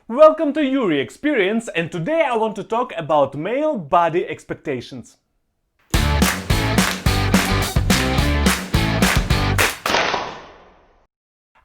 Welcome to Yury Experience, and today I want to talk about male body expectations.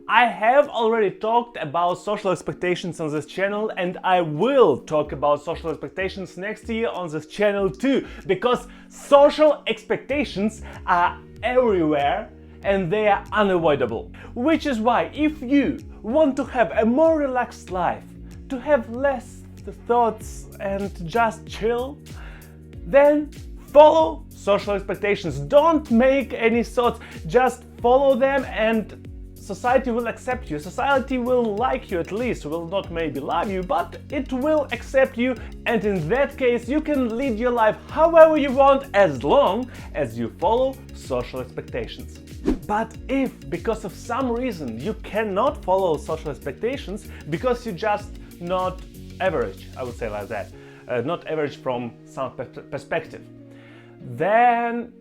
I have already talked about social expectations on this channel, and I will talk about social expectations next year on this channel too, because social expectations are everywhere and they are unavoidable. Which is why if you want to have a more relaxed life, to have less thoughts and just chill, then follow social expectations. Don't make any thoughts, just follow them and society will accept you. Society will like you, at least will not maybe love you, but it will accept you, and in that case you can lead your life however you want as long as you follow social expectations. But if because of some reason you cannot follow social expectations because you just not average, I would say like that, not average from some perspective, then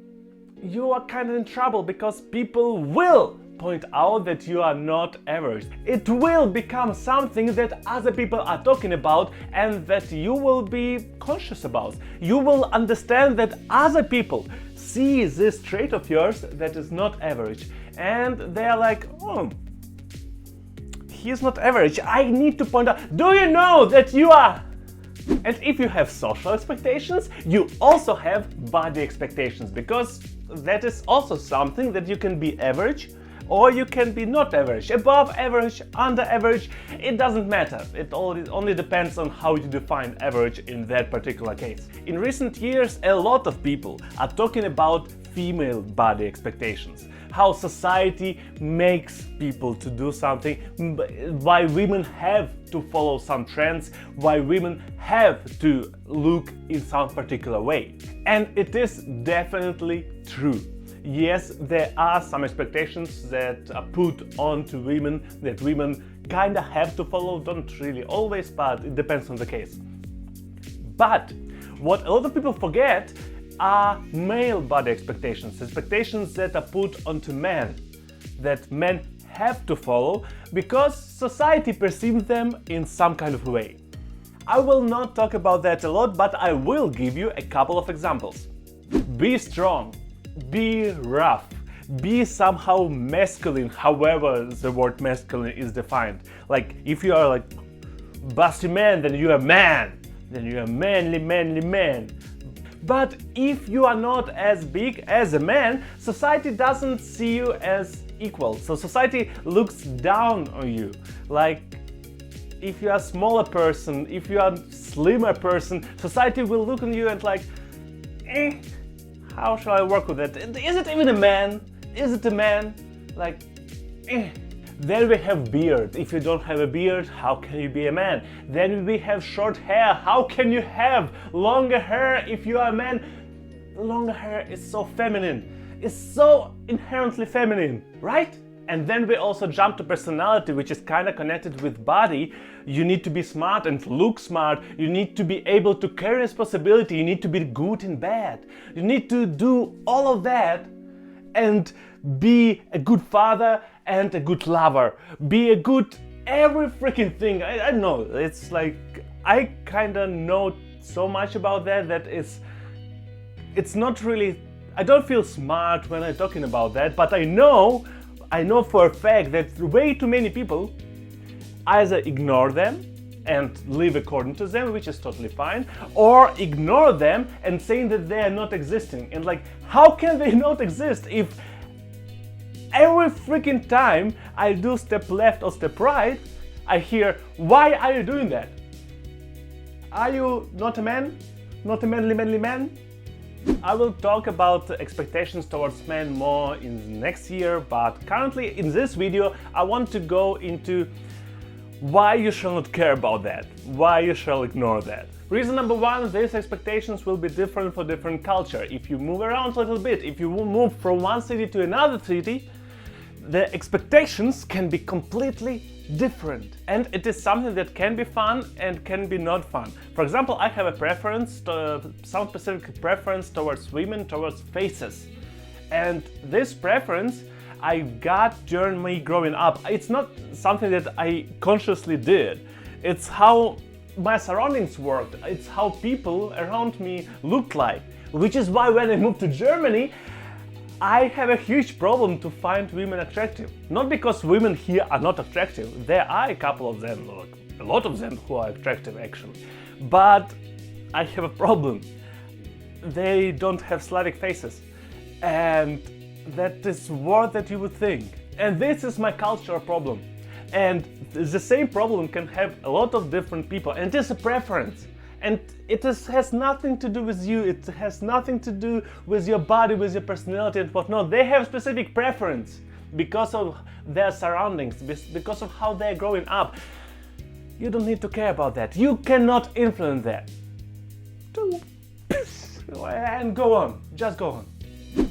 you are kind of in trouble because people will point out that you are not average. It will become something that other people are talking about and that you will be conscious about. You will understand that other people see this trait of yours that is not average, and they are like, oh, he's not average, I need to point out, do you know that you are? And if you have social expectations, you also have body expectations, because that is also something that you can be average or you can be not average, above average, under average, it doesn't matter. It only depends on how you define average in that particular case. In recent years, a lot of people are talking about female body expectations, how society makes people to do something, why women have to follow some trends, why women have to look in some particular way. And it is definitely true. Yes, there are some expectations that are put on to women that women kinda have to follow, don't really always, but it depends on the case. But what a lot of people forget are male body expectations, expectations that are put onto men, that men have to follow because society perceives them in some kind of way. I will not talk about that a lot, but I will give you a couple of examples. Be strong, be rough, be somehow masculine, however the word masculine is defined. Like if you are like busty man, then you are man, then you are manly man. But if you are not as big as a man, society doesn't see you as equal. So society looks down on you. Like if you are a smaller person, if you are a slimmer person, society will look on you and like, how shall I work with it? Is it even a man? Is it a man? Like, Then we have beard. If you don't have a beard, how can you be a man? Then we have short hair. How can you have longer hair if you are a man? Longer hair is so feminine. It's so inherently feminine, right? And then we also jump to personality, which is kind of connected with body. You need to be smart and look smart. You need to be able to carry responsibility. You need to be good in bed. You need to do all of that and be a good father and a good lover. Be a good every freaking thing. I don't know. It's like I kind of know so much about that it's not really. I don't feel smart when I'm talking about that, but I know for a fact that way too many people either ignore them and live according to them, which is totally fine, or ignore them and saying that they are not existing. And like, how can they not exist if every freaking time I do step left or step right, I hear, why are you doing that? Are you not a man? Not a manly man? I will talk about expectations towards men more in next year, but currently in this video I want to go into why you shall not care about that, why you shall ignore that. Reason number one, these expectations will be different for different culture. If you move around a little bit, if you move from one city to another city, the expectations can be completely different, and it is something that can be fun and can be not fun. For example, I have a preference, some specific preference towards women, towards faces, and this preference I got during me growing up. It's not something that I consciously did. It's how my surroundings worked. It's how people around me looked like. Which is why when I moved to Germany, I have a huge problem to find women attractive. Not because women here are not attractive. There are a couple of them, or a lot of them who are attractive actually. But I have a problem. They don't have Slavic faces. And that is more than you would think. And this is my cultural problem. And the same problem can have a lot of different people. And it is a preference. And has nothing to do with you. It has nothing to do with your body, with your personality and whatnot. They have specific preference because of their surroundings, because of how they're growing up. You don't need to care about that. You cannot influence that. And go on. Just go on.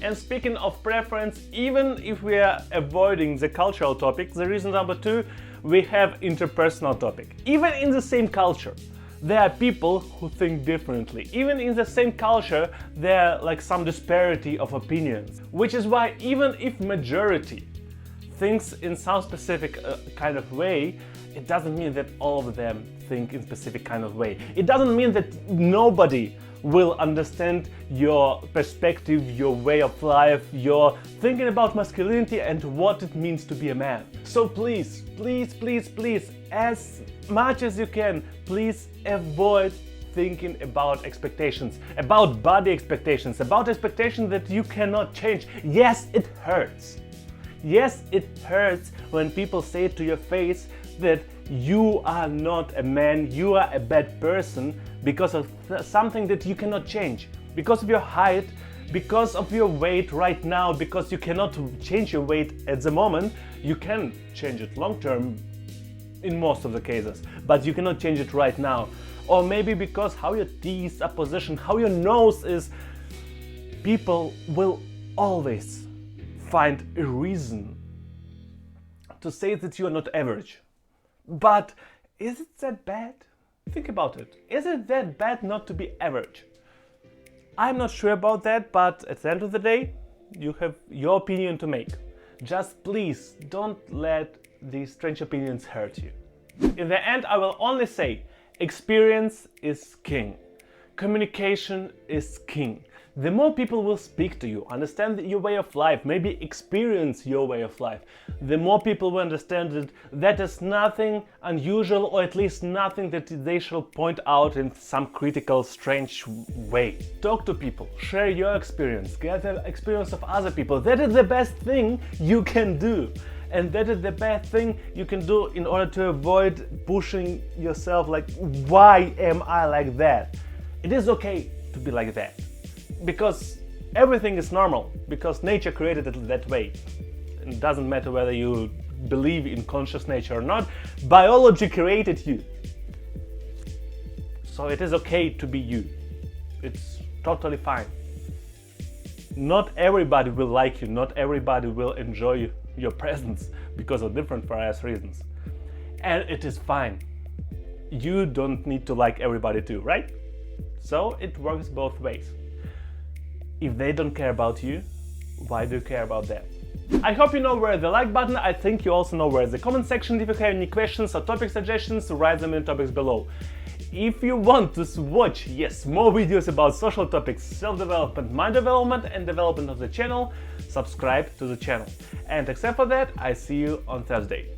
And speaking of preference, even if we are avoiding the cultural topic, the reason number 2, we have interpersonal topic. Even in the same culture, there are people who think differently. Even in the same culture, there are like some disparity of opinions. Which is why even if majority thinks in some specific kind of way, it doesn't mean that all of them think in specific kind of way. It doesn't mean that nobody will understand your perspective, your way of life, your thinking about masculinity and what it means to be a man. So please, please, please, please, as much as you can, please avoid thinking about expectations, about body expectations, about expectations that you cannot change. Yes, it hurts. Yes, it hurts when people say to your face that you are not a man, you are a bad person because of something that you cannot change. Because of your height, because of your weight right now, because you cannot change your weight at the moment. You can change it long term in most of the cases, but you cannot change it right now. Or maybe because how your teeth are positioned, how your nose is. People will always find a reason to say that you are not average. But is it that bad? Think about it. Is it that bad not to be average? I'm not sure about that, but at the end of the day, you have your opinion to make. Just please don't let these strange opinions hurt you. In the end, I will only say, experience is king. Communication is king. The more people will speak to you, understand your way of life, maybe experience your way of life, the more people will understand that that is nothing unusual, or at least nothing that they shall point out in some critical, strange way. Talk to people, share your experience, get the experience of other people. That is the best thing you can do. And that is the best thing you can do in order to avoid pushing yourself like, why am I like that? It is okay to be like that. Because everything is normal, because nature created it that way. It doesn't matter whether you believe in conscious nature or not, biology created you. So it is okay to be you. It's totally fine. Not everybody will like you, not everybody will enjoy your presence because of different various reasons. And it is fine. You don't need to like everybody too, right? So it works both ways. If they don't care about you, why do you care about them? I hope you know where is the like button. I think you also know where is the comment section. If you have any questions or topic suggestions, write them in the topics below. If you want to watch, more videos about social topics, self-development, mind development and development of the channel, subscribe to the channel. And except for that, I see you on Thursday.